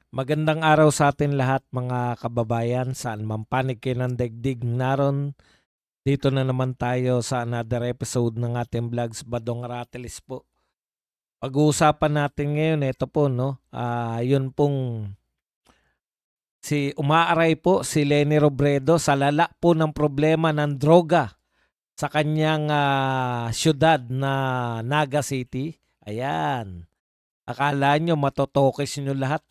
Magandang araw sa atin lahat mga kababayan, saan man panig kayo ng daigdig naron. Dito na naman tayo sa another episode ng ating vlogs, Badong Ratelis po. Pag-uusapan natin ngayon, ito po, no? Yun pong umaaray po si Leni Robredo sa lala po ng problema ng droga sa kanyang syudad na Naga City. Ayan. Akala nyo matotokis nyo lahat.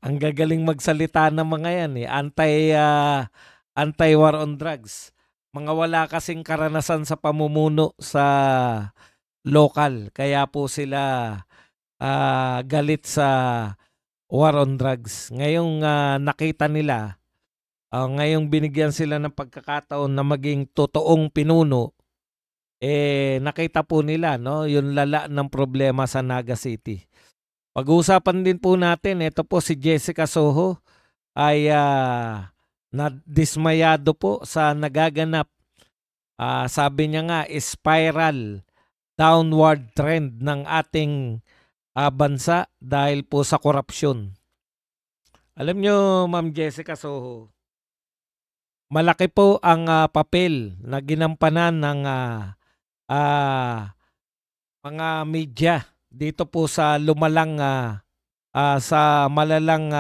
Ang gagaling magsalita ng mga yan eh. Anti-war on drugs. Mga wala kasing karanasan sa pamumuno sa lokal. Kaya po sila galit sa war on drugs. Ngayong nakita nila, ngayong binigyan sila ng pagkakataon na maging totoong pinuno, nakita po nila, no, yung lala ng problema sa Naga City. Pag-uusapan din po natin, ito po si Jessica Soho ay nadismayado po sa nagaganap. Sabi niya nga, spiral downward trend ng ating bansa dahil po sa korupsyon. Alam niyo, Ma'am Jessica Soho, malaki po ang papel na ginampanan ng mga media dito po sa lumalang sa malalang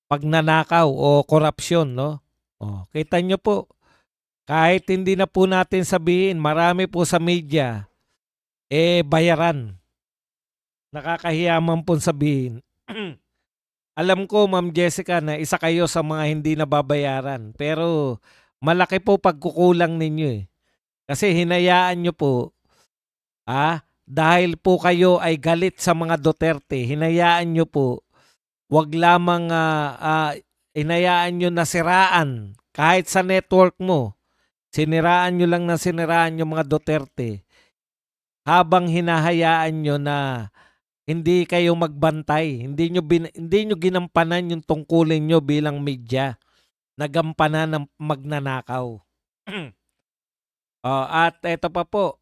pagnanakaw o korupsyon, no? Kita nyo po, kahit hindi na po natin sabihin, marami po sa media, bayaran. Nakakahiyaman po sabihin. Alam ko, Ma'am Jessica, na isa kayo sa mga hindi nababayaran. Pero malaki po pagkukulang ninyo eh. Kasi hinayaan nyo po, dahil po kayo ay galit sa mga Duterte, hinayaan nyo po, wag lamang hinayaan nyo nasiraan kahit sa network mo. Siniraan nyo lang na siniraan yung mga Duterte habang hinahayaan nyo na hindi kayo magbantay. Hindi nyo ginampanan yung tungkulin nyo bilang media. Nagampanan ng magnanakaw. At eto pa po,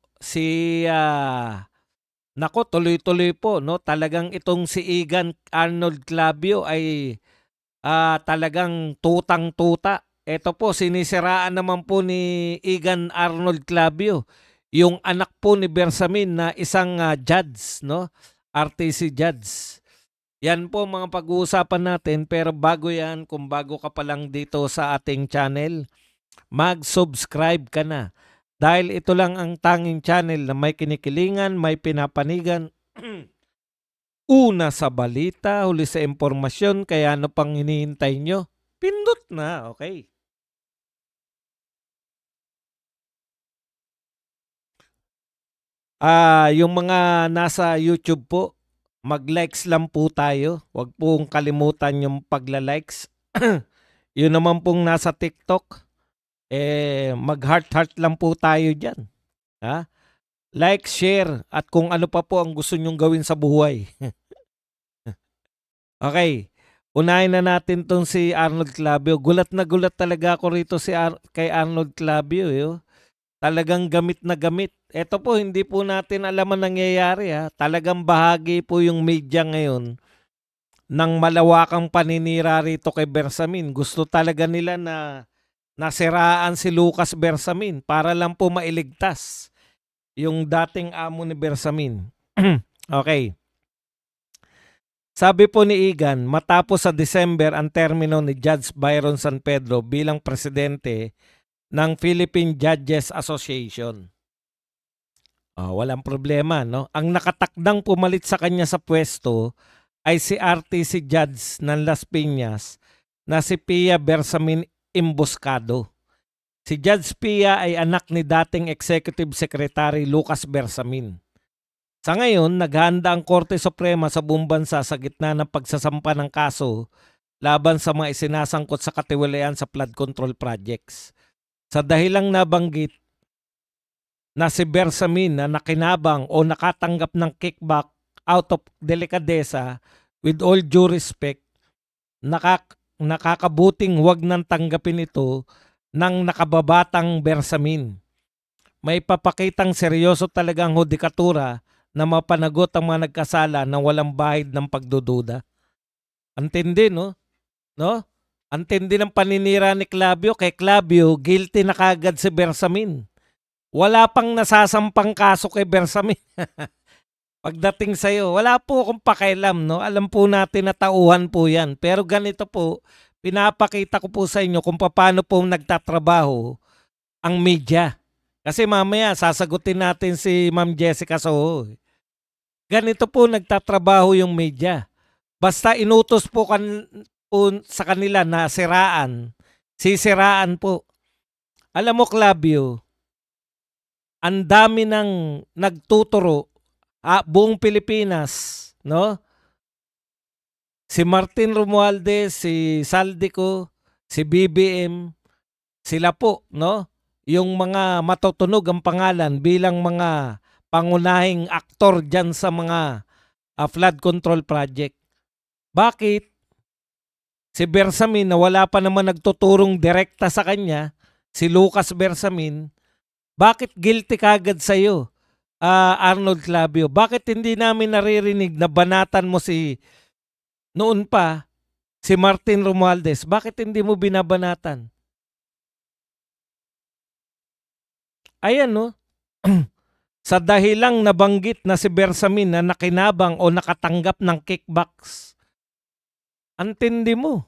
nako, tuloy-tuloy po, no? Talagang itong si Igan Arnold Clavio ay talagang tutang-tuta. Ito po, sinisiraan naman po ni Igan Arnold Clavio, yung anak po ni Bersamin na isang judge, no? RTC judge. Yan po mga pag-uusapan natin, pero bago yan, kung bago ka pa lang dito sa ating channel, mag-subscribe ka na. Dahil ito lang ang tanging channel na may kinikilingan, may pinapanigan. Una sa balita, huli sa impormasyon, kaya ano pang hinihintay nyo? Pindot na, okay. Yung mga nasa YouTube po, mag-likes lang po tayo. Huwag pong kalimutan yung pagla-likes. Yun naman pong nasa TikTok, mag-heart-heart lang po tayo dyan. Like, share, at kung ano pa po ang gusto nyong gawin sa buhay. Okay. Unahin na natin tong si Arnold Clavio. Gulat na gulat talaga ako rito kay Arnold Clavio. Talagang gamit na gamit. Ito po, hindi po natin alam ang nangyayari. Talagang bahagi po yung media ngayon ng malawakang paninira rito kay Bersamin. Gusto talaga nila na nasiraan si Lucas Bersamin para lang po mailigtas yung dating amo ni Bersamin. Okay. Sabi po ni Igan, matapos sa December ang termino ni Judge Byron San Pedro bilang presidente ng Philippine Judges Association. Walang problema, no? Ang nakatakdang pumalit sa kanya sa pwesto ay si RTC Judge ng Las Piñas na si Pia Bersamin Emboscado. Si Judge Pia ay anak ni dating Executive Secretary Lucas Bersamin. Sa ngayon, naghahanda ang Korte Suprema sa buong bansa sa gitna ng pagsasampa ng kaso laban sa mga isinasangkot sa katiwalian sa flood control projects. Sa dahilang nabanggit na si Bersamin na nakinabang o nakatanggap ng kickback out of delikadesa, with all due respect, nakakabuting wag nang tanggapin ito ng nakababatang Bersamin. May papakitang seryoso talagang hudikatura na mapanagot ang mga nagkasala na walang bahid ng pagdududa. Antindi, no? No? Antindi ng paninira ni Clavio. Kay Clavio, guilty na kagad si Bersamin. Wala pang nasasampang kaso kay Bersamin. Pagdating sa'yo, wala po akong pakialam, no? Alam po natin na tauhan po yan. Pero ganito po, pinapakita ko po sa inyo kung paano po nagtatrabaho ang media. Kasi mamaya, sasagutin natin si Ma'am Jessica Soho. Ganito po nagtatrabaho yung media. Basta inutos po, sa kanila na siraan, sisiraan po. Alam mo, Clavio, ang dami ng nagtuturo, buong Pilipinas, no? Si Martin Romualdez, si Saldico, si BBM, sila po, no? Yung mga matutunog ang pangalan bilang mga pangunahing aktor dyan sa mga flood control project. Bakit? Si Bersamin na wala pa naman nagtuturong direkta sa kanya, si Lucas Bersamin, bakit guilty kagad sa'yo, Arnold Clavio? Bakit hindi namin naririnig na banatan mo noon pa, si Martin Romualdez? Bakit hindi mo binabanatan? Ayan, no? Sa dahilang nabanggit na si Bersamin na nakinabang o nakatanggap ng kickbacks. Antindi mo.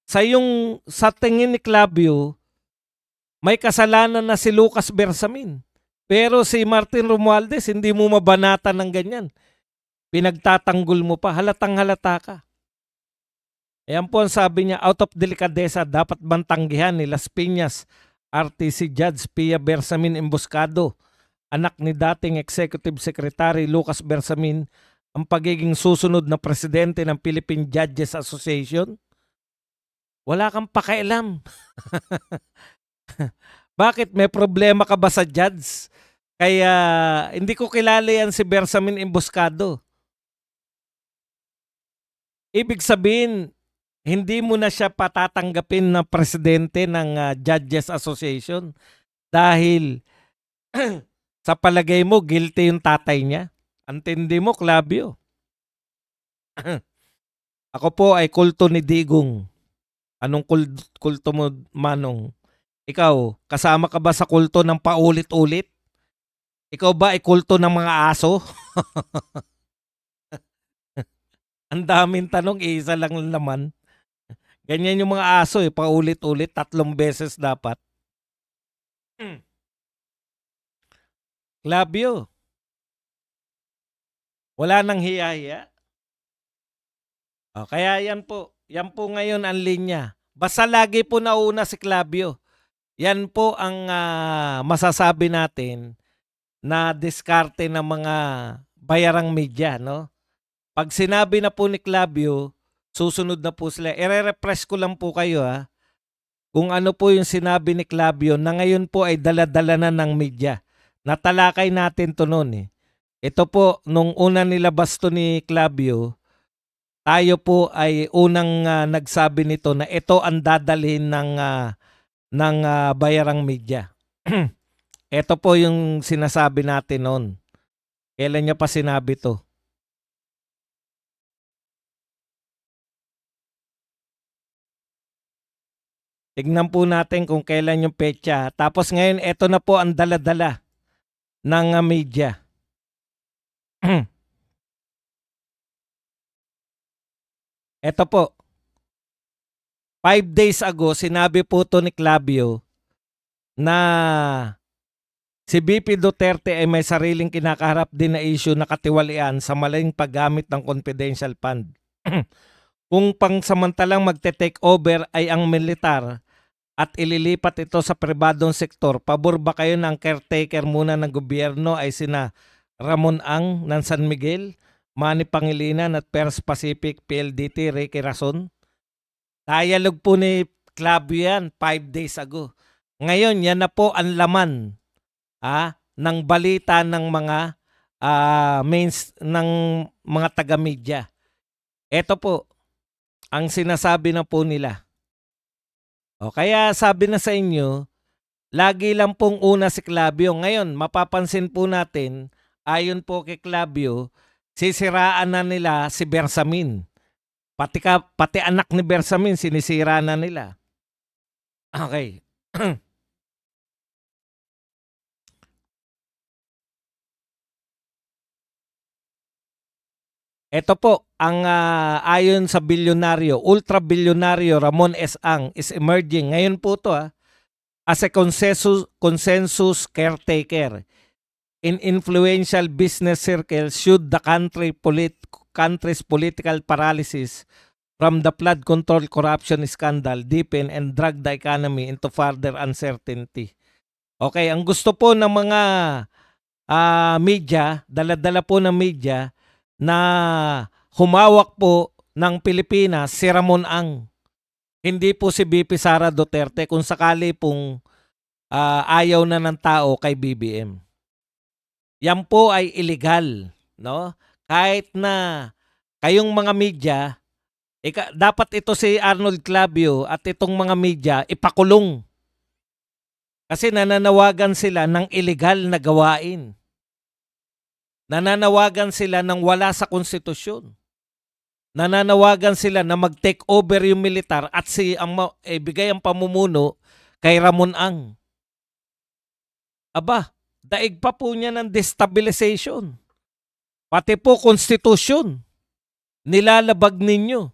Sa tingin ni Clavio, may kasalanan na si Lucas Bersamin. Pero si Martin Romualdez, hindi mo mabanatan ng ganyan. Pinagtatanggol mo pa, halatang halata ka. Ayan po ang sabi niya, out of delikadesa, dapat bantanggihan ni Las Piñas, RTC Judge Pia Bersamin Emboscado, anak ni dating Executive Secretary Lucas Bersamin, ang pagiging susunod na presidente ng Philippine Judges Association? Wala kang pakialam. Bakit? May problema ka ba sa judge? Kaya hindi ko kilala yan si Bersamin Emboscado. Ibig sabihin, hindi mo na siya patatanggapin na presidente ng Judges Association dahil sa palagay mo, guilty yung tatay niya. Antindi mo, Clavio. Ako po ay kulto ni Digong. Anong kulto mo, Manong? Ikaw, kasama ka ba sa kulto ng paulit-ulit? Ikaw ba ay kulto ng mga aso? Ang daming tanong, isa lang naman. Ganyan yung mga aso, paulit-ulit, 3 beses dapat. Clavio, wala nang hiya-hiya. Kaya yan po ngayon ang linya. Basta lagi po nauna si Clavio. Yan po ang masasabi natin na diskarte ng mga bayarang media, no? Pag sinabi na po ni Clavio, susunod na po sila. I-refresh ko lang po kayo kung ano po yung sinabi ni Clavio na ngayon po ay dala-dala na ng media. Natalakay natin to noon. Ito po, nung una nilabas to ni Clavio, tayo po ay unang nagsabi nito na ito ang dadalhin ng bayarang media. Ito po yung sinasabi natin noon. Kailan niya pa sinabi to? Tignan po natin kung kailan yung petsa. Tapos ngayon, ito na po ang dala-dala ng media. Ito po. 5 days ago, sinabi po to ni Clavio na si BP Duterte ay may sariling kinakaharap din na issue na katiwalian sa maling paggamit ng confidential fund. Kung pangsamantalang magte-take over ay ang militar at ililipat ito sa pribadong sektor, pabor ba kayo ng caretaker muna ng gobyerno ay sina Ramon Ang ng San Miguel, Manny Pangilinan at First Pacific PLDT Ricky Rason? Dialogue po ni Clavio yan 5 days ago. Ngayon, yan na po ang laman ng balita ng mga ng mga taga-media. Ito po ang sinasabi na po nila. Kaya sabi na sa inyo, lagi lang pong una si Clavio. Ngayon, mapapansin po natin, ayon po kay Clavio, sisiraan na nila si Bersamin. Pati anak ni Bersamin, sinisira na nila. Okay. Ito po, ang ayon sa bilyonaryo, ultra-bilyonaryo Ramon S. Ang is emerging. Ngayon po to as a consensus caretaker in influential business circles should the country's political paralysis from the flood control corruption scandal deepen and drag the economy into further uncertainty. Okay, ang gusto po ng mga media, dala-dala po ng media, na humawak po ng Pilipinas si Ramon Ang. Hindi po si BP Sara Duterte kung sakali pong ayaw na ng tao kay BBM. Yan po ay illegal, no? Kahit na kayong mga media, dapat ito si Arnold Clavio at itong mga media ipakulong. Kasi nananawagan sila ng illegal na gawain. Nananawagan sila ng wala sa konstitusyon. Nananawagan sila na mag-take over yung militar at bigay ang pamumuno kay Ramon Ang. Aba, daig pa po niya ng destabilization. Pati po konstitusyon, nilalabag ninyo.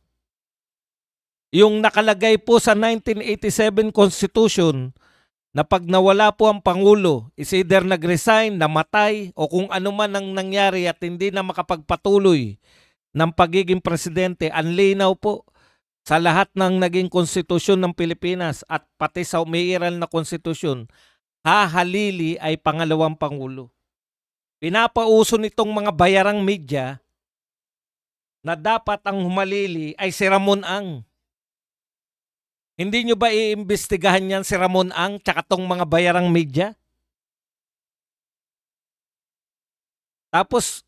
Yung nakalagay po sa 1987 Constitution, na pag nawala po ang Pangulo, is either nag-resign, namatay, o kung ano man ang nangyari at hindi na makapagpatuloy ng pagiging presidente, ang linaw po sa lahat ng naging konstitusyon ng Pilipinas at pati sa umiiral na konstitusyon, hahalili ay pangalawang Pangulo. Pinapauso nitong mga bayarang media na dapat ang humalili ay si Ramon Ang. Hindi nyo ba iimbestigahan yan si Ramon Ang tsaka tong mga bayarang media? Tapos,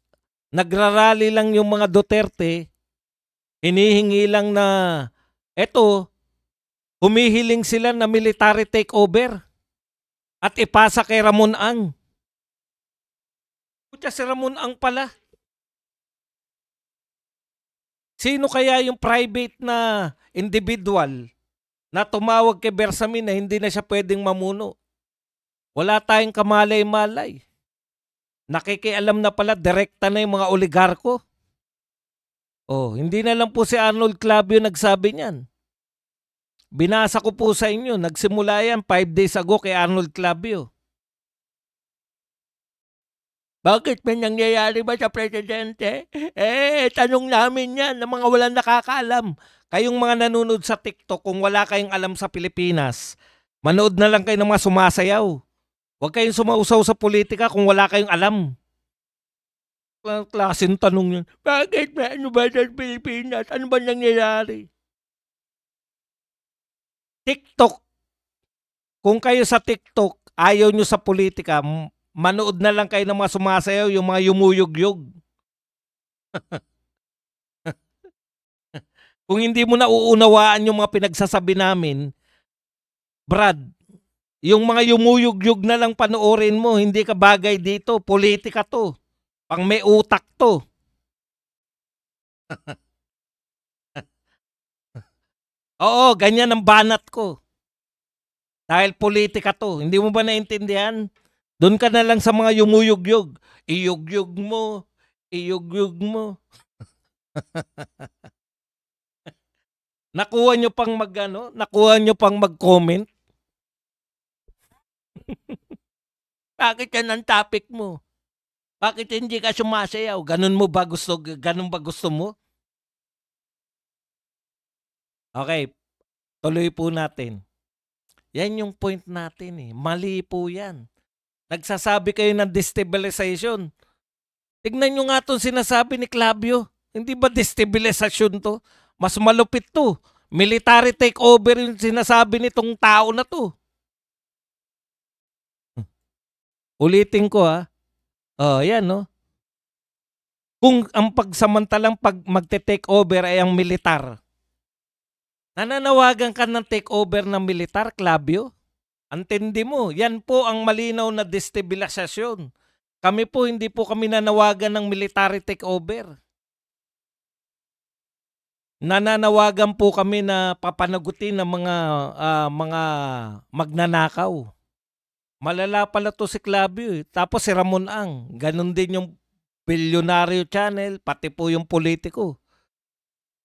nagrarally lang yung mga Duterte, hinihingi lang na, humihiling sila na military takeover at ipasa kay Ramon Ang. Kutya si Ramon Ang pala. Sino kaya yung private na individual na tumawag kay Bersamin na hindi na siya pwedeng mamuno? Wala tayong kamalay-malay. Nakikialam na pala, direkta na yung mga oligarko. Hindi na lang po si Arnold Clavio nagsabi niyan. Binasa ko po sa inyo, nagsimula yan 5 days ago kay Arnold Clavio. Bakit may nangyayari ba sa presidente? Tanong namin yan ng mga walang nakakaalam. Kayong mga nanonood sa TikTok, kung wala kayong alam sa Pilipinas, manood na lang kayo ng mga sumasayaw. Huwag kayong sumausaw sa politika kung wala kayong alam. Klaseng tanong yun. Bakit may ano ba sa Pilipinas? Ano ba nangyayari? TikTok. Kung kayo sa TikTok, ayaw nyo sa politika, manood na lang kayo ng mga sumasayaw, yung mga yumuyog-yog. Kung hindi mo na uunawaan yung mga pinagsasabi namin, Brad, yung mga yumuyog-yog na lang panoorin mo, hindi ka bagay dito, politika to. Pang may utak to. Oo, ganyan ang banat ko. Dahil politika to. Hindi mo ba naintindihan? Doon ka na lang sa mga yumuyog-yog. Iyog-yog mo. Iyog-yog mo. Nakuha nyo pang nakuha nyo pang mag-comment. Bakit yan ang topic mo? Bakit hindi ka sumasayaw? Ganun ba gusto mo? Okay, tuloy po natin. Yan yung point natin . Mali po yan. Nagsasabi kayo ng destabilization. Tignan nyo nga itong sinasabi ni Clavio. Hindi ba destabilization to? Mas malupit to. Military takeover yung sinasabi nitong tao na to. Ulitin ko yan Kung ang pagsamantalang magte-take over ay ang militar, nananawagan ka ng take over ng militar, Clavio? Antindi mo, yan po ang malinaw na destabilisasyon. Kami po, hindi po kami nanawagan ng military takeover. Nananawagan po kami na papanagutin ng mga magnanakaw. Malala pala to si Clavio eh. Tapos si Ramon Ang. Ganon din yung Bilyonaryo Channel, pati po yung politiko.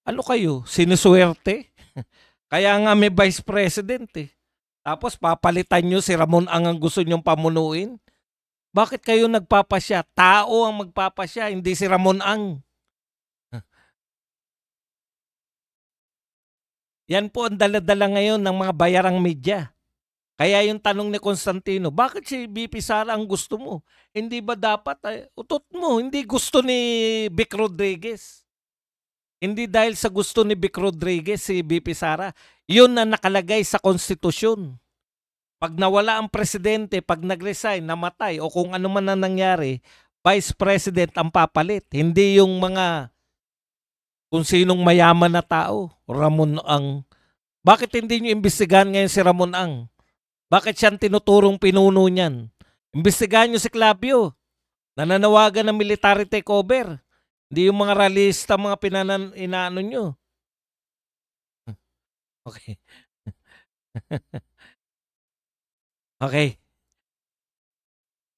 Ano kayo? Sinusuwerte? Kaya nga may vice president eh. Tapos papalitan nyo si Ramon ang gusto nyong pamunuin? Bakit kayo nagpapasya? Tao ang magpapasya, hindi si Ramon Ang. Yan po ang dala-dala ngayon ng mga bayarang media. Kaya yung tanong ni Constantino, bakit si BP Sara ang gusto mo? Hindi ba dapat, utot mo, hindi gusto ni Vic Rodriguez. Hindi dahil sa gusto ni Vic Rodriguez si BP Sara. Yun na nakalagay sa konstitusyon. Pag nawala ang presidente, pag nag-resign, namatay, o kung ano man ang nangyari, vice president ang papalit. Hindi yung mga kung sinong mayaman na tao. Ramon Ang. Bakit hindi nyo imbestigahan ngayon si Ramon Ang? Bakit siyang tinuturong pinuno niyan? Imbestigahan nyo si Clavio. Nananawagan ng military takeover. Hindi yung mga ralista, mga inaano nyo. Okay. Okay.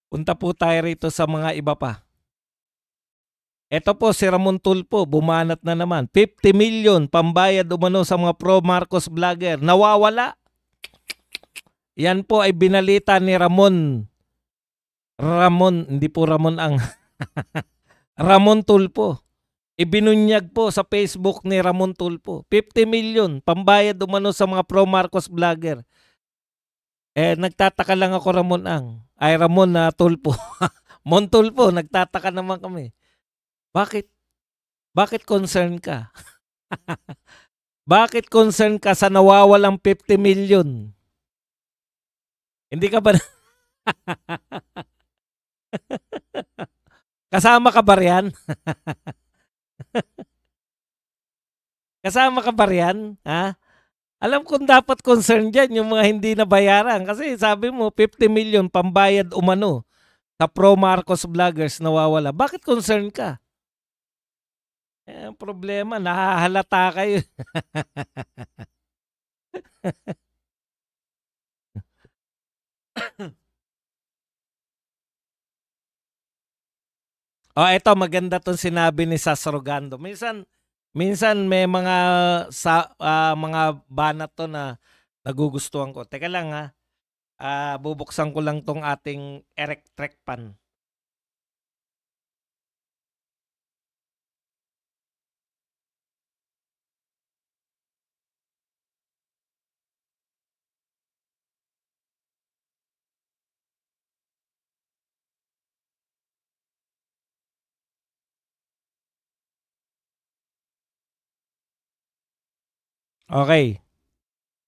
Punta po tayo rito sa mga iba pa. Ito po si Ramon Tulfo, bumanat na naman. 50 million pambayad umano sa mga pro-Marcos vlogger. Nawawala. Yan po ay binalita ni Ramon, hindi po Ramon Ang. Ramon Tulfo. Ibinunyag po sa Facebook ni Ramon Tulfo. 50 million pambayad umano sa mga pro-Marcos vlogger. Nagtataka lang ako Ramon Ang. Ay Ramon na Tulfo. Mon Tulfo, nagtataka naman kami. Bakit? Bakit concern ka? Bakit concern ka sa nawawalang 50 million? Hindi ka ba kasama ka ba riyan? Kasama ka ba riyan? Ha? Alam kong dapat concern dyan yung mga hindi nabayaran. Kasi sabi mo, 50 million pambayad umano sa pro-Marcos vloggers nawawala. Bakit concern ka? Ang problema, nahahalata kayo. Ito maganda 'tong sinabi ni Sasrogando. Minsan may mga mga banat to na nagugustuhan ko. Teka lang ha. Bubuksan ko lang 'tong ating electric pan. Okay.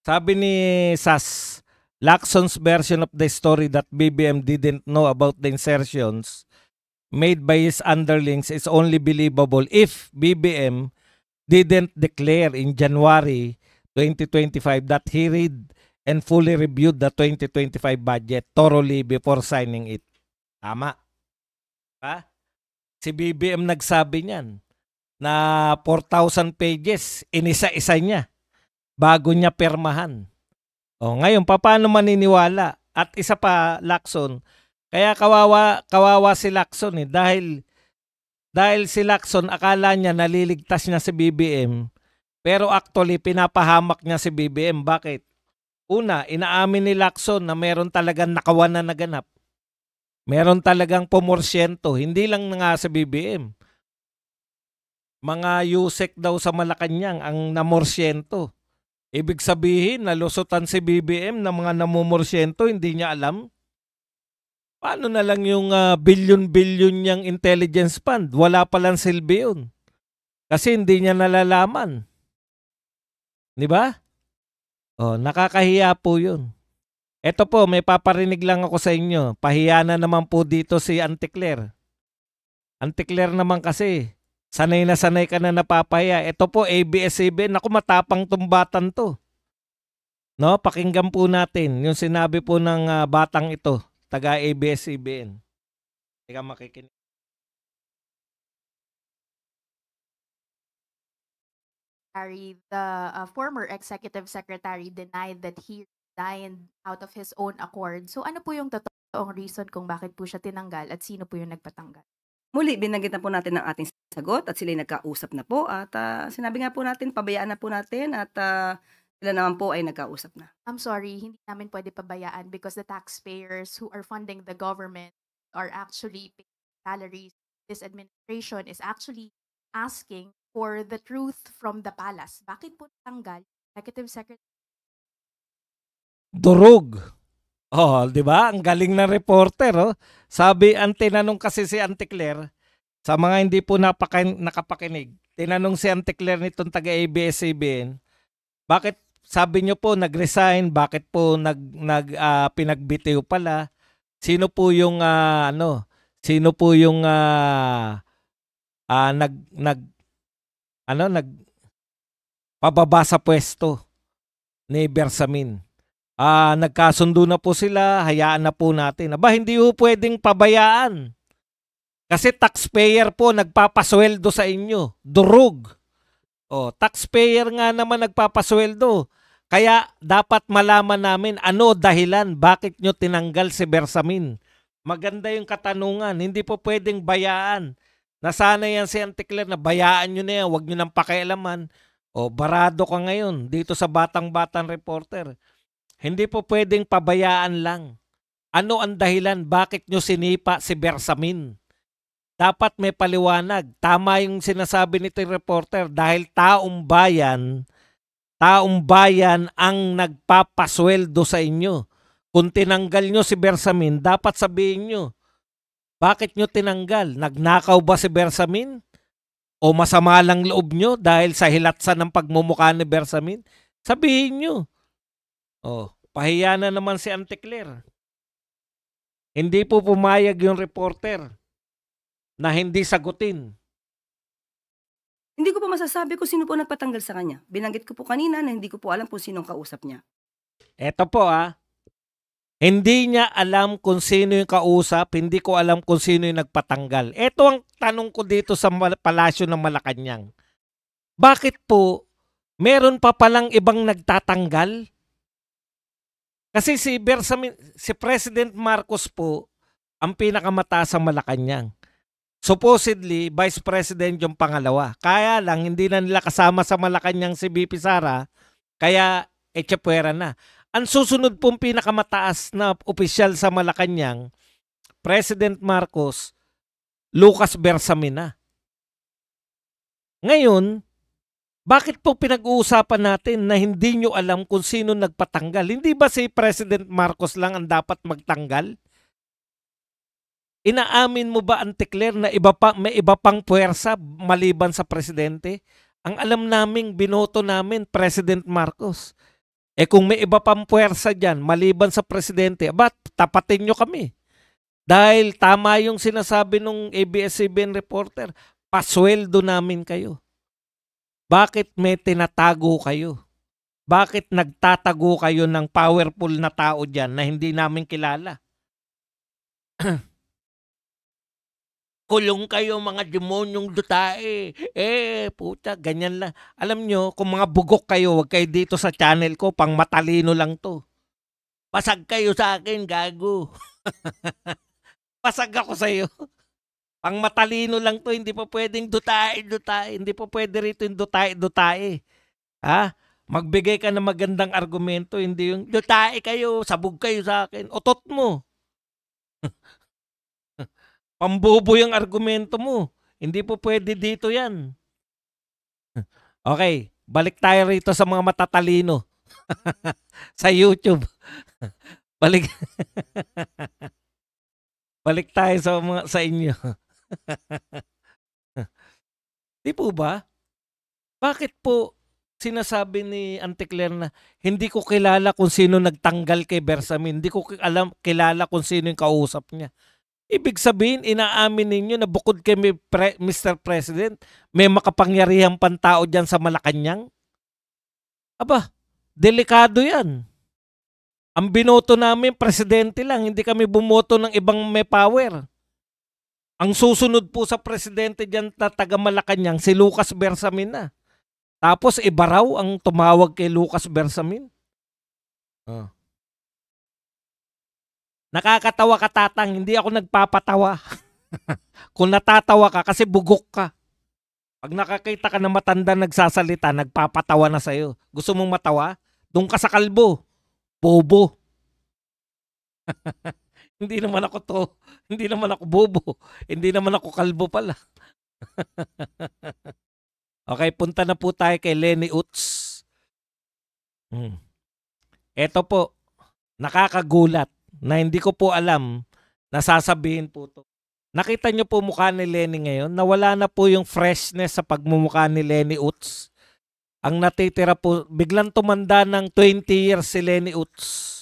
Sabi ni Sas, Lacson's version of the story that BBM didn't know about the insertions made by his underlings is only believable if BBM didn't declare in January 2025 that he read and fully reviewed the 2025 budget thoroughly before signing it. Tama. Ha? Si BBM nagsabi niyan na 4,000 pages, inisa-isa niya bago niya permahan. Ngayon, paano maniniwala? At isa pa, Lacson, kaya kawawa si Lacson dahil si Lacson akala niya naliligtas niya si BBM, pero actually pinapahamak niya si BBM. Bakit? Una, inaamin ni Lacson na meron talagang nakawan na naganap. Meron talagang pumorsyento, hindi lang nga sa BBM. Mga Yusek daw sa Malacanang ang namorsyento. Ibig sabihin, nalusutan si BBM ng mga namumorsyento, hindi niya alam. Paano na lang yung bilyon-bilyon niyang intelligence fund? Wala palang silbi yun. Kasi hindi niya nalalaman. Di ba? Nakakahiya po yun. Ito po, may paparinig lang ako sa inyo. Pahiya na naman po dito si Auntie Claire. Auntie Claire naman kasi, sanay na sanay ka na napapahiya. Ito po, ABS-CBN. Naku, matapang tong batang to. No, pakinggan po natin yung sinabi po ng batang ito, taga ABS-CBN. Teka, makikinig. The former executive secretary denied that he resigned out of his own accord. So ano po yung totoong reason kung bakit po siya tinanggal at sino po yung nagpatanggal? Muli, binanggit na po natin ang ating sagot at sila'y nagkausap na po at sinabi nga po natin, pabayaan na po natin at sila naman po ay nagkausap na. I'm sorry, hindi namin pwede pabayaan because the taxpayers who are funding the government are actually paying salaries. This administration is actually asking for the truth from the palace. Bakit po tanggal executive secretary? Durog. Oh, 'di ba? Ang galing na reporter, oh. Sabi, ang tinanong kasi si Auntie Claire, sa mga hindi po nakapakinig, tinanong si Auntie Claire nitong taga ABS-CBN, bakit sabi niyo po nag-resign, bakit po pinagbitiw pala? Sino po yung Sino po yung pababa sa pwesto ni Bersamin? Nagkasundo na po sila, hayaan na po natin. Aba, hindi po pwedeng pabayaan. Kasi taxpayer po nagpapasweldo sa inyo. Durog. Taxpayer nga naman nagpapasweldo. Kaya dapat malaman namin ano dahilan, bakit nyo tinanggal si Bersamin. Maganda yung katanungan. Hindi po pwedeng bayaan. Nasana yan si Auntie Claire na bayaan nyo na yan, huwag nyo nang pakialaman. Barado ka ngayon dito sa Batang-Batang Reporter. Hindi po pwedeng pabayaan lang. Ano ang dahilan? Bakit nyo sinipa si Bersamin? Dapat may paliwanag. Tama yung sinasabi nito yung reporter dahil taong bayan ang nagpapasweldo sa inyo. Kung tinanggal nyo si Bersamin, dapat sabihin nyo, bakit nyo tinanggal? Nagnakaw ba si Bersamin? O masama lang loob nyo dahil sa hilatsan ng pagmumukha ni Bersamin? Sabihin nyo. Pahiya na naman si Auntie Claire. Hindi po pumayag yung reporter na hindi sagutin. Hindi ko po masasabi kung sino po nagpatanggal sa kanya. Binanggit ko po kanina na hindi ko po alam kung sinong kausap niya. Eto po hindi niya alam kung sino yung kausap, hindi ko alam kung sino yung nagpatanggal. Eto ang tanong ko dito sa palasyo ng Malacanang. Bakit po meron pa palang ibang nagtatanggal? Kasi si President Marcos po ang pinakamataas sa Malacanang. Supposedly, Vice President yung pangalawa. Kaya lang, hindi na nila kasama sa Malacanang si VP Sara, kaya echepuera na. Ang susunod pong pinakamataas na opisyal sa Malacanang, President Marcos, Lucas Bersamin na. Ngayon, bakit po pinag-uusapan natin na hindi nyo alam kung sino nagpatanggal? Hindi ba si President Marcos lang ang dapat magtanggal? Inaamin mo ba, Auntie Claire, na may iba pang puwersa maliban sa presidente? Ang alam naming binoto namin, President Marcos. Kung may iba pang puwersa dyan, maliban sa presidente, tapatin nyo kami. Dahil tama yung sinasabi ng ABS-CBN reporter, pasweldo namin kayo. Bakit may tinatago kayo? Bakit nagtatago kayo ng powerful na tao dyan na hindi namin kilala? Kulong kayo mga demonyong dutae. Puta, ganyan lang. Alam nyo, kung mga bugok kayo, wag kayo dito sa channel ko, pang matalino lang to. Pasag kayo sa akin, gago. Pasag ako sa'yo. Pang matalino lang to, hindi pa pwedeng dutae. Hindi pa pwede rito yung dutae. Magbigay ka ng magandang argumento, hindi yung dutae kayo, sabog kayo sa akin. Otot mo. Pambobo yung argumento mo. Hindi po pwede dito yan. Okay, balik tayo rito sa mga matatalino. Sa YouTube. Balik tayo sa inyo. Di po ba? Bakit po sinasabi ni Auntie Claire na hindi ko kilala kung sino nagtanggal kay Bersamin, hindi ko kilala kung sino yung kausap niya? Ibig sabihin, inaamin ninyo na bukod kay Mr. President, may makapangyarihang pantao dyan sa Malacanang? Aba, delikado yan. Ang binoto namin, presidente lang. Hindi kami bumoto ng ibang may power. Ang susunod po sa presidente dyan na taga Malacanang, si Lucas Bersamin na. Tapos iba raw ang tumawag kay Lucas Bersamin. Oh. Nakakatawa ka, Tatang. Hindi ako nagpapatawa. Kung natatawa ka, kasi bugok ka. Pag nakakita ka na matanda nagsasalita, nagpapatawa na sa'yo. Gusto mong matawa? Doon ka sa kalbo. Bobo. Hindi naman ako to. Hindi naman ako bobo. Hindi naman ako kalbo pala. Okay, punta na po tayo kay Lenny Utz. Ito po, nakakagulat na hindi ko po alam na sasabihin po to. Nakita nyo po mukha ni Lenny ngayon, nawala na po yung freshness sa pagmumukha ni Lenny Utz. Ang natitira po, biglang tumanda ng 20 years si Lenny Utz.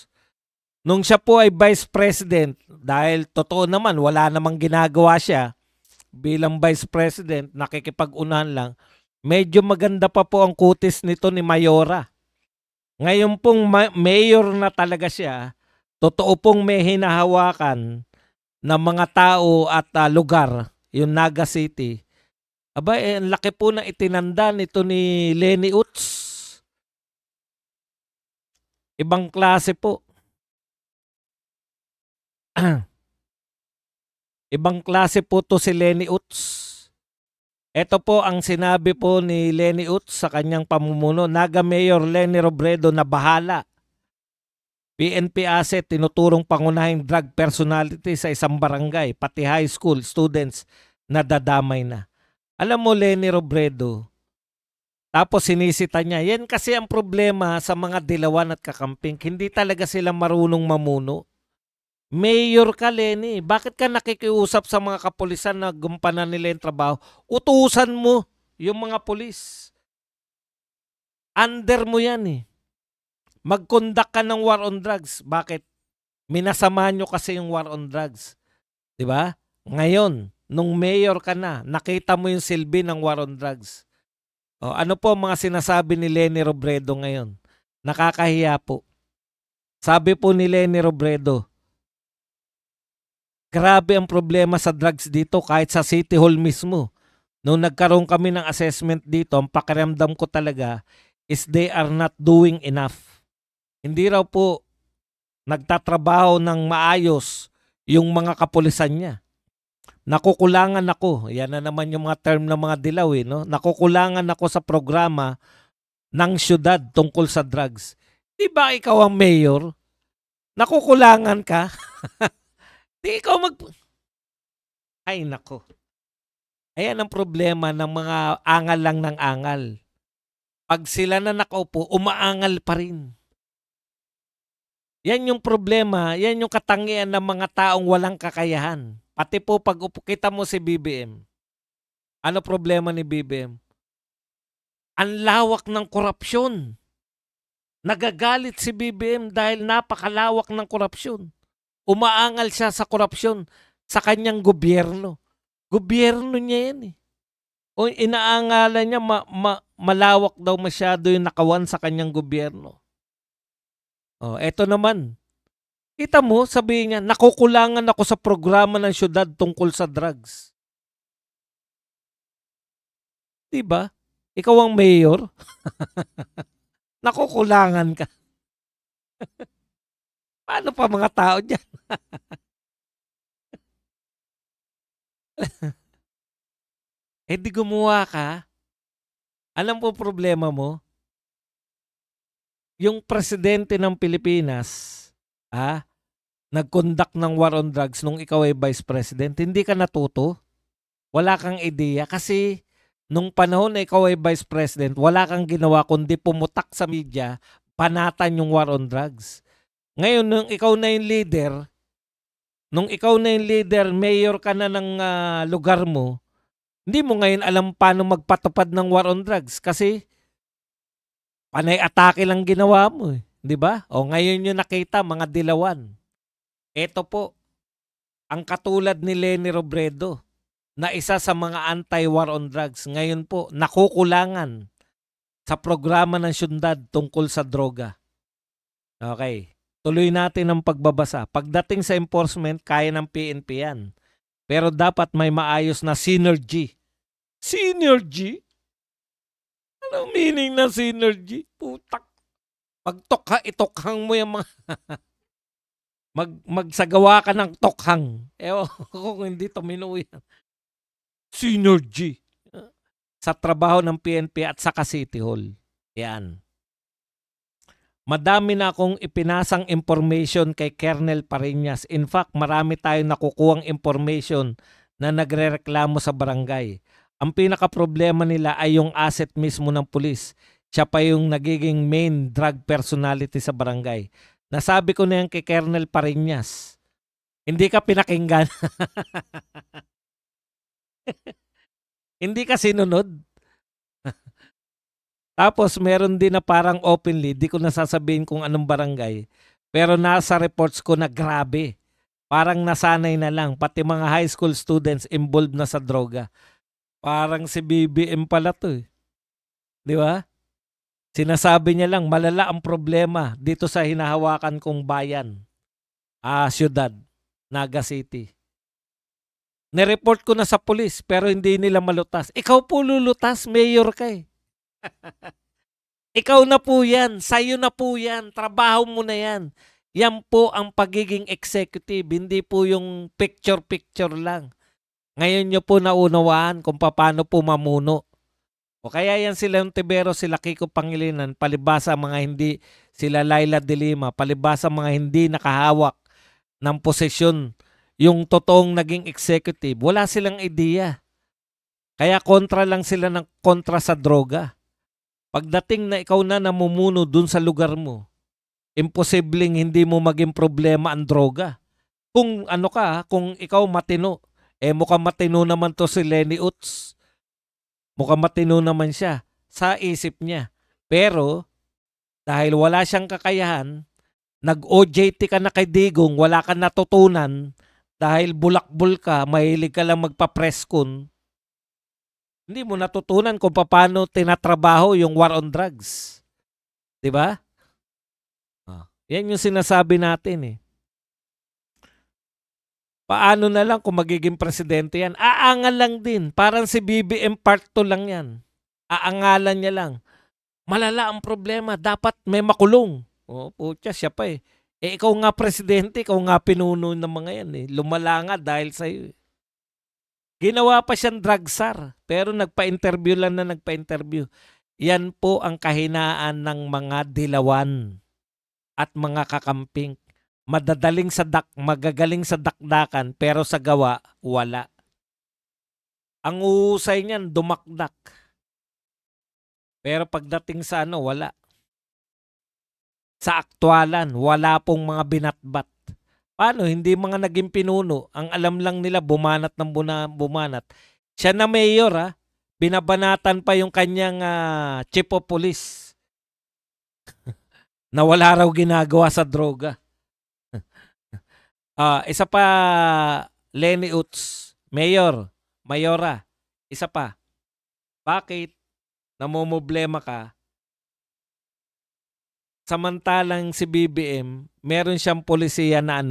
Nung siya po ay Vice President, dahil totoo naman, wala namang ginagawa siya bilang Vice President, nakikipag-unahan lang, medyo maganda pa po ang kutis nito ni Mayora. Ngayon pong mayor na talaga siya, totoo pong may hinahawakan ng mga tao at lugar, yung Naga City. Aba, ang laki po na itinanda nito ni Lenny Utz. Ibang klase po. Ibang klase po to si Lenny Utz. Ito po ang sinabi po ni Lenny Utz sa kanyang pamumuno. Naga Mayor Lenny Robredo na bahala. PNP asset tinuturong pangunahing drug personality sa isang barangay, pati high school students na dadamay na. Alam mo, Lenny Robredo, tapos sinisita niya, yan kasi ang problema sa mga dilawan at kakamping. Hindi talaga sila marunong mamuno. Mayor ka, Lenny. Bakit ka nakikiusap sa mga kapulisan na gumpanan nila yung trabaho? Utusan mo yung mga pulis. Under mo yan eh. Mag-conduct ka ng war on drugs. Bakit? Minasama nyo kasi yung war on drugs. Diba? Ngayon, nung mayor ka na, nakita mo yung silbi ng war on drugs. O, ano po mga sinasabi ni Lenny Robredo ngayon? Nakakahiya po. Sabi po ni Lenny Robredo, grabe ang problema sa drugs dito kahit sa City Hall mismo. Nung nagkaroon kami ng assessment dito, ang pakiramdam ko talaga is they are not doing enough. Hindi raw po nagtatrabaho ng maayos yung mga kapulisan niya. Nakukulangan ako. Yan na naman yung mga term ng mga dilaw eh, no? Nakukulangan ako sa programa ng syudad tungkol sa drugs. Di ba ikaw ang mayor? Nakukulangan ka? Di ikaw Ay nako. Ayan ang problema ng mga angal lang ng angal. Pag sila na nakaupo, umaangal pa rin. Yan yung problema, yan yung katangian ng mga taong walang kakayahan. Pati po pag kita mo si BBM. Ano problema ni BBM? Ang lawak ng korupsyon. Nagagalit si BBM dahil napakalawak ng korupsyon. Umaangal siya sa korupsyon sa kanyang gobyerno. Gobyerno niya yan eh. O inaangalan niya malawak daw masyado yung nakawan sa kanyang gobyerno. O, eto naman. Kita mo, sabihin niya, nakukulangan ako sa programa ng syudad tungkol sa drugs. Diba? Ikaw ang mayor. Nakukulangan ka. Paano pa mga tao dyan? Eh di gumawa ka. Alam po problema mo? Yung presidente ng Pilipinas, nag-conduct ng war on drugs nung ikaw ay vice president, hindi ka natuto? Wala kang ideya kasi nung panahon na ikaw ay vice president, wala kang ginawa kundi pumutak sa media, panatan yung war on drugs. Ngayon, nung ikaw na yung leader, mayor ka na ng lugar mo, hindi mo ngayon alam paano magpatupad ng war on drugs kasi panay atake lang ginawa mo eh. Di ba? O ngayon yung nakita, mga dilawan. Ito po, ang katulad ni Lenny Robredo na isa sa mga anti-war on drugs. Ngayon po, nakukulangan sa programa ng syudad tungkol sa droga. Okay. Tuloy natin ang pagbabasa. Pagdating sa enforcement, kaya ng PNP yan. Pero dapat may maayos na synergy. Synergy? Anong meaning na synergy? Putak. Magtokha-itokhang mo yung mga... magsagawa ka ng tokhang. Ewan ko kung hindi tumino yan. Synergy. Sa trabaho ng PNP at sa City Hall. Yan. Madami na akong ipinasang information kay Colonel Pariñas. In fact, marami tayong nakukuhang information na nagrereklamo sa barangay. Ang pinaka-problema nila ay yung asset mismo ng pulis. Siya pa yung nagiging main drug personality sa barangay. Nasabi ko na yan kay Colonel Pariñas. Hindi ka pinakinggan. Hindi ka sinunod. Tapos meron din na parang openly, di ko nasasabihin kung anong barangay, pero nasa reports ko na grabe. Parang nasanay na lang, pati mga high school students involved na sa droga. Parang si BBM pala to eh. Di ba? Sinasabi niya lang, malala ang problema dito sa hinahawakan kong bayan. Syudad, Naga City. Nireport ko na sa pulis pero hindi nila malutas. Ikaw po lulutas, mayor ka eh. Ikaw na po yan, sayo na po yan, trabaho mo na yan. Yan po ang pagiging executive, hindi po yung picture-picture lang. Ngayon nyo po naunawaan kung paano po mamuno. O kaya yan sila yung Tibero, sila Kiko Pangilinan, palibasa mga hindi, sila Laila de Lima, palibasa mga hindi nakahawak ng posisyon, yung totoong naging executive, wala silang ideya. Kaya kontra lang sila ng kontra sa droga. Pagdating na ikaw na namumuno dun sa lugar mo, imposibleng hindi mo maging problema ang droga. Kung ano ka, kung ikaw matino, mukhang matino naman to si Lenny Utz. Mukhang matino naman siya sa isip niya. Pero, dahil wala siyang kakayahan, nag-OJT ka na kay Digong, wala ka natutunan, dahil bulakbol ka, mahilig ka lang magpa-preskon, hindi mo natutunan kung paano tinatrabaho yung war on drugs. Diba? Yan yung sinasabi natin eh. Paano na lang kung magiging presidente yan? Aangal lang din. Parang si BBM part 2 lang yan. Aangalan niya lang. Malala ang problema. Dapat may makulong. Putya, siya pa eh. Ikaw nga presidente, ikaw nga pinuno ng mga yan eh. Lumala nga dahil sa'yo eh. Ginawa pa siyang drug czar, pero nagpa-interview lang na nagpa-interview. Yan po ang kahinaan ng mga dilawan at mga kakamping. Magagaling sa dakdakan, pero sa gawa, wala. Ang uhusay niyan, dumakdak. Pero pagdating sa wala. Sa aktwalan, wala pong mga binatbat. Paano? Hindi mga naging pinuno. Ang alam lang nila, bumanat ng bumanat. Siya na mayor, binabanatan pa yung kanyang chief of police. Na wala raw ginagawa sa droga. Isa pa, Lenny Utz, mayor, mayora. Isa pa. Bakit namumblema ka? Samantalang si BBM, meron siyang polisiya na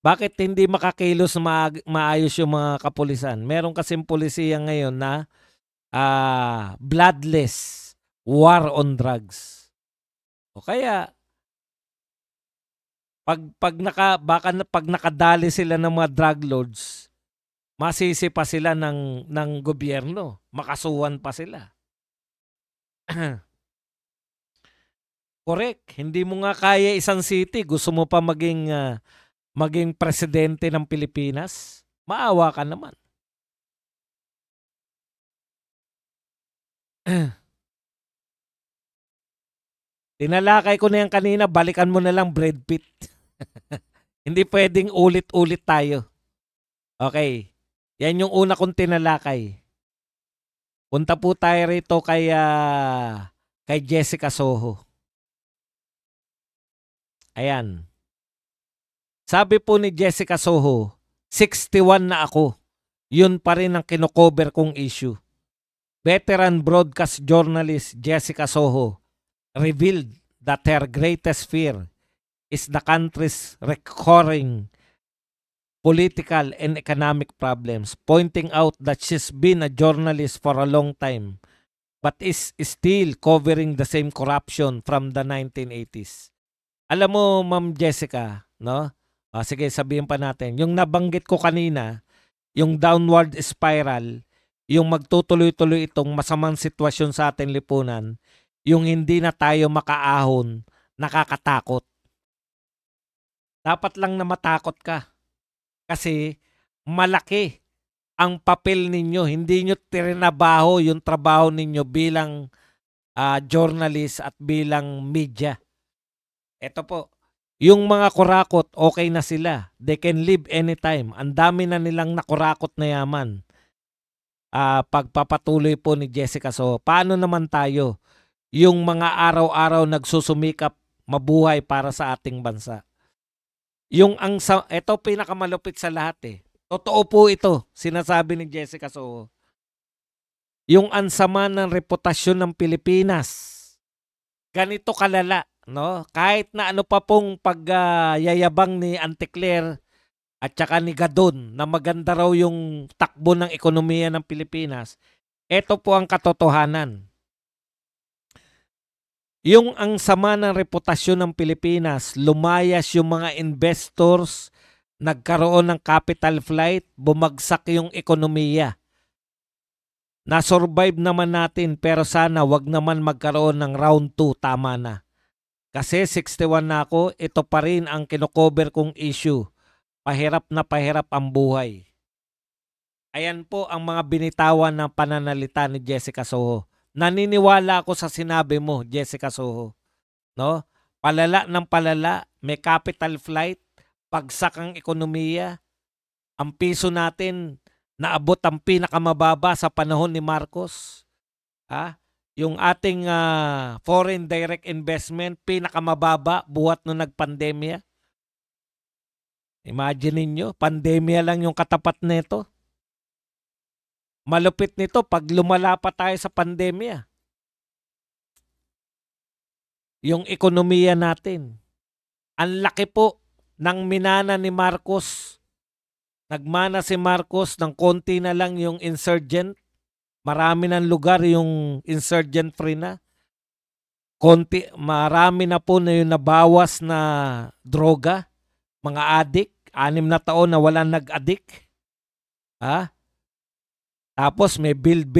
bakit hindi makakilos maayos yung mga kapulisan? Meron kasing polisiya ngayon na bloodless war on drugs. O kaya, pag nakadali sila ng mga drug lords, masisi pa sila ng gobyerno. Makasuhan pa sila. Correct. Hindi mo nga kaya isang city. Gusto mo pa maging presidente ng Pilipinas? Maawa ka naman. Tinalakay ko na yan kanina. Balikan mo na lang Brad Pitt. Hindi pwedeng ulit-ulit tayo. Okay. Yan yung una kong tinalakay. Punta po tayo rito kay Jessica Soho. Ayan. Sabi po ni Jessica Soho, 61 na ako. Yun pa rin ang kinocover kong issue. Veteran broadcast journalist Jessica Soho revealed that her greatest fear is the country's recurring political and economic problems, pointing out that she's been a journalist for a long time but is still covering the same corruption from the 1980s. Alam mo, Ma'am Jessica, no? Sige, sabihin pa natin. Yung nabanggit ko kanina, yung downward spiral, yung magtutuloy-tuloy itong masamang sitwasyon sa ating lipunan, yung hindi na tayo makaahon, nakakatakot. Dapat lang na matakot ka. Kasi malaki ang papel ninyo. Hindi nyo trinabaho yung trabaho ninyo bilang journalist at bilang media. Ito po, yung mga kurakot, okay na sila. They can leave anytime. Ang dami na nilang nakurakot na yaman. Pagpapatuloy po ni Jessica. So, paano naman tayo? Yung mga araw-araw nagsusumikap mabuhay para sa ating bansa. Ito pinakamalupit sa lahat eh. Totoo po ito, sinasabi ni Jessica Soho. Yung ansama ng reputasyon ng Pilipinas. Ganito kalala, no? Kahit na ano pa pong pagyayabang ni Auntie Claire at saka ni Gadon na maganda raw yung takbo ng ekonomiya ng Pilipinas, ito po ang katotohanan. Yung ang sama ng reputasyon ng Pilipinas, lumayas yung mga investors, nagkaroon ng capital flight, bumagsak yung ekonomiya. Na-survive naman natin pero sana wag naman magkaroon ng round 2, tama na. Kasi 61 na ako, ito pa rin ang kinocover kong issue. Pahirap na pahirap ang buhay. Ayan po ang mga binitawan ng pananalita ni Jessica Soho. Naniniwala ako sa sinabi mo, Jessica Soho. No? Palala ng palala, may capital flight, pagsak ang ekonomiya, ang piso natin naabot ang pinakamababa sa panahon ni Marcos. Yung ating foreign direct investment, pinakamababa buhat nung nagpandemya. Imagine niyo, pandemya lang yung katapat nito. Malupit nito pag lumala pa tayo sa pandemya. Yung ekonomiya natin. Ang laki po ng minana ni Marcos. Nagmana si Marcos ng konti na lang yung insurgent. Marami ng lugar yung insurgent free na. Marami na po na yung nabawas na droga. Mga adik. 6 na taon na walang nag-adik. Tapos may build.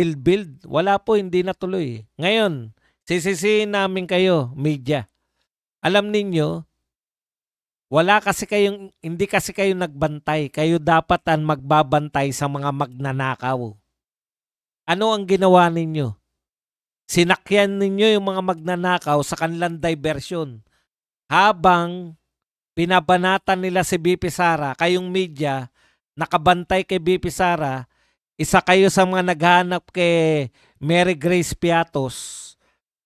Wala po, hindi natuloy. Ngayon, sisisihin namin kayo, media. Alam ninyo, hindi kasi kayo nagbantay. Kayo dapat ang magbabantay sa mga magnanakaw. Ano ang ginawa ninyo? Sinakyan ninyo yung mga magnanakaw sa kanilang diversion. Habang pinabanatan nila si BP Sara, kayong media, nakabantay kay BP Sara, isa kayo sa mga naghanap kay Mary Grace Piatos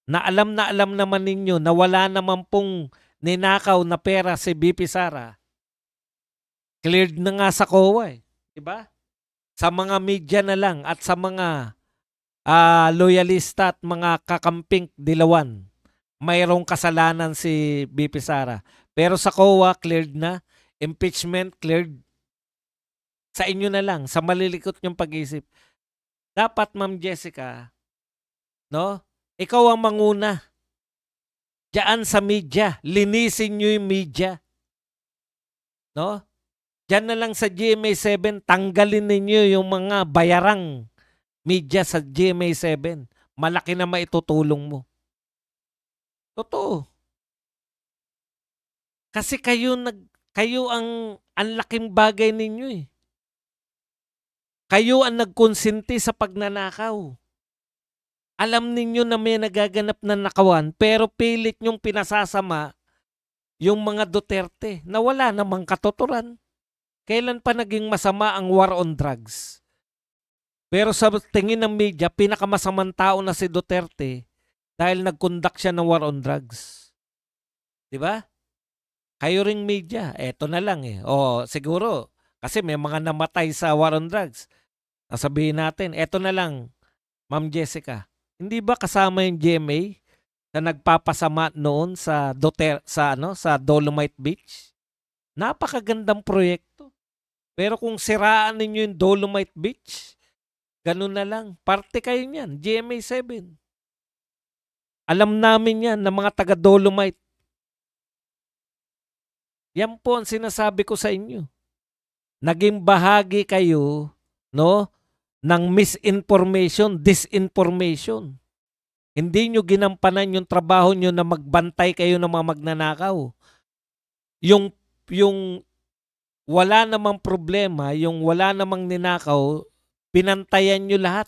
na alam naman ninyo na wala naman pong ninakaw na pera si BP Sara. Cleared na nga sa COA eh. Diba? Sa mga media na lang at sa mga loyalista at mga kakamping dilawan, mayroong kasalanan si BP Sara. Pero sa COA, cleared na. Impeachment, cleared. Sa inyo na lang, sa malilikot niyong pag-isip. Dapat, Ma'am Jessica, no? Ikaw ang manguna. Diyan sa media. Linisin niyo yung media. No? Diyan na lang sa GMA7, tanggalin ninyo yung mga bayarang media sa GMA7. Malaki na maitutulong mo. Totoo. Kasi kayo ang laking bagay ninyo eh. Kayo ang nagkonsinti sa pagnanakaw. Alam ninyo na may nagaganap na nakawan, pero pilit nyong pinasasama yung mga Duterte na wala namang katuturan. Kailan pa naging masama ang war on drugs? Pero sa tingin ng media, pinakamasamang tao na si Duterte dahil nag-conduct siya ng war on drugs. Diba? Kayo ring media, eto na lang eh. O siguro, kasi may mga namatay sa war on drugs. Sabihin natin, eto na lang, Ma'am Jessica, hindi ba kasama yung GMA na nagpapasama noon sa sa Dolomite Beach. Napakagandang proyekto. Pero kung siraan ninyo yung Dolomite Beach, ganun na lang. Parte kayo niyan, GMA7. Alam namin yan ng mga taga Dolomite. Yan po ang sinasabi ko sa inyo. Naging bahagi kayo, no, ng misinformation, disinformation. Hindi nyo ginampanan yung trabaho nyo na magbantay kayo ng mga magnanakaw. Yung wala namang problema, yung wala namang ninakaw, pinantayan nyo lahat.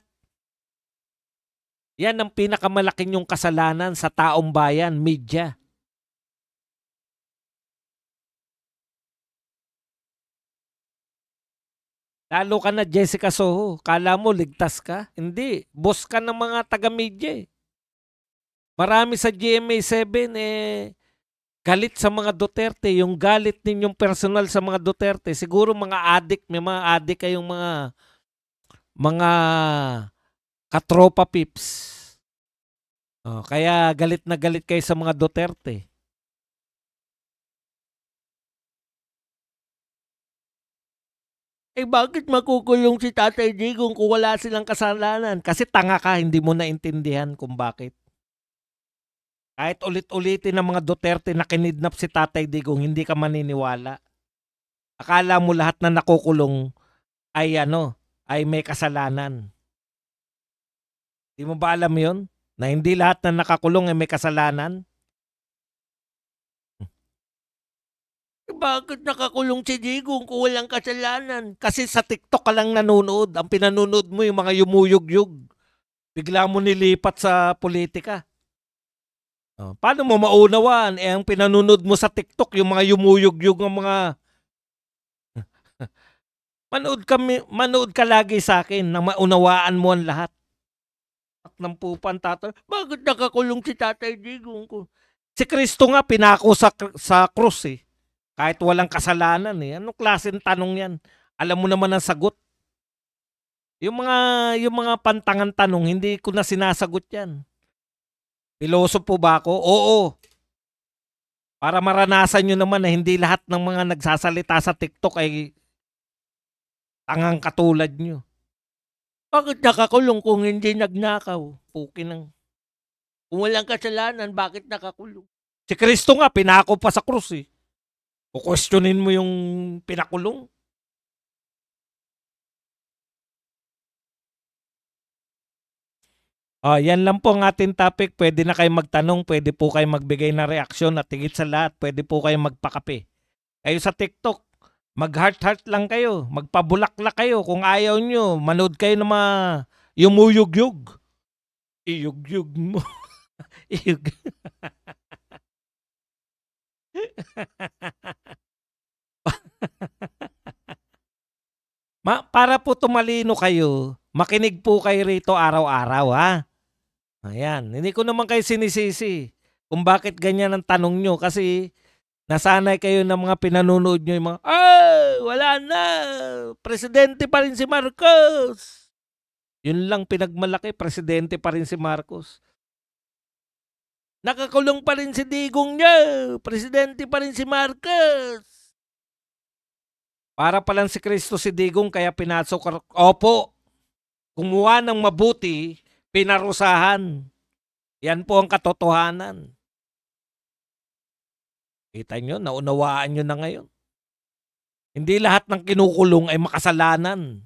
Yan ang pinakamalaking yung kasalanan sa taong bayan, media. Lalo ka na Jessica Soho, kala mo ligtas ka? Hindi, boss ka ng mga taga-media eh. Marami sa GMA7 galit sa mga Duterte, yung galit ninyong personal sa mga Duterte, siguro mga adik, may mga adik kayong mga katropa pips. Kaya galit na galit kayo sa mga Duterte. Bakit makukulong si Tatay Digong kung wala silang kasalanan? Kasi tanga ka, hindi mo naintindihan kung bakit. Kahit ulit-ulitin ng mga Duterte na kinidnap si Tatay Digong, hindi ka maniniwala. Akala mo lahat na nakukulong ay ay may kasalanan. Di mo ba alam yun? Na hindi lahat na nakakulong ay may kasalanan? Bakit nakakulong si Digong kung walang kasalanan? Kasi sa TikTok ka lang nanonood. Ang pinanonood mo yung mga yumuyug-yug. Bigla mo nilipat sa politika. Paano mo maunawaan? Ang pinanonood mo sa TikTok, yung mga yumuyug-yug ng mga... manood ka lagi sa akin na maunawaan mo ang lahat. At ng pupan tatay, bakit nakakulong si Tatay Digong ko? Si Kristo nga pinako sa krus eh. Kahit walang kasalanan eh. Anong klaseng tanong yan? Alam mo naman ang sagot. Yung mga pantangan tanong, hindi ko na sinasagot yan. Pilosopo ba ako? Oo. Para maranasan nyo naman na hindi lahat ng mga nagsasalita sa TikTok ay tangang katulad nyo. Bakit nakakulong kung hindi nagnakaw? Puki ng... Kung walang kasalanan, bakit nakakulong? Si Kristo nga, pinako pa sa krus eh. Kukwestiyonin mo yung pinakulong. Yan lang po ang ating topic. Pwede na kayo magtanong, pwede po kayo magbigay ng reaksyon at higit sa lahat, pwede po kayo magpakape. Kayo sa TikTok, mag-heart-heart lang kayo, magpabulaklak kayo. Kung ayaw nyo, manood kayo ng mga yumuyug-yug. Iyug-yug mo. Iyug. Para po tumalino kayo, makinig po kayo rito araw-araw ha. Ayan, hindi ko naman kayo sinisisi kung bakit ganyan ang tanong nyo kasi nasanay kayo ng mga pinanonood nyo yung mga, wala na, presidente pa rin si Marcos. Yun lang pinagmalaki, presidente pa rin si Marcos. Nakakulong pa rin si Digong niya, presidente pa rin si Marcos. Para palang si Kristo si Digong kaya pinasok. Opo, kumuha ng mabuti, pinarusahan. Yan po ang katotohanan. Kita nyo, naunawaan nyo na ngayon. Hindi lahat ng kinukulong ay makasalanan.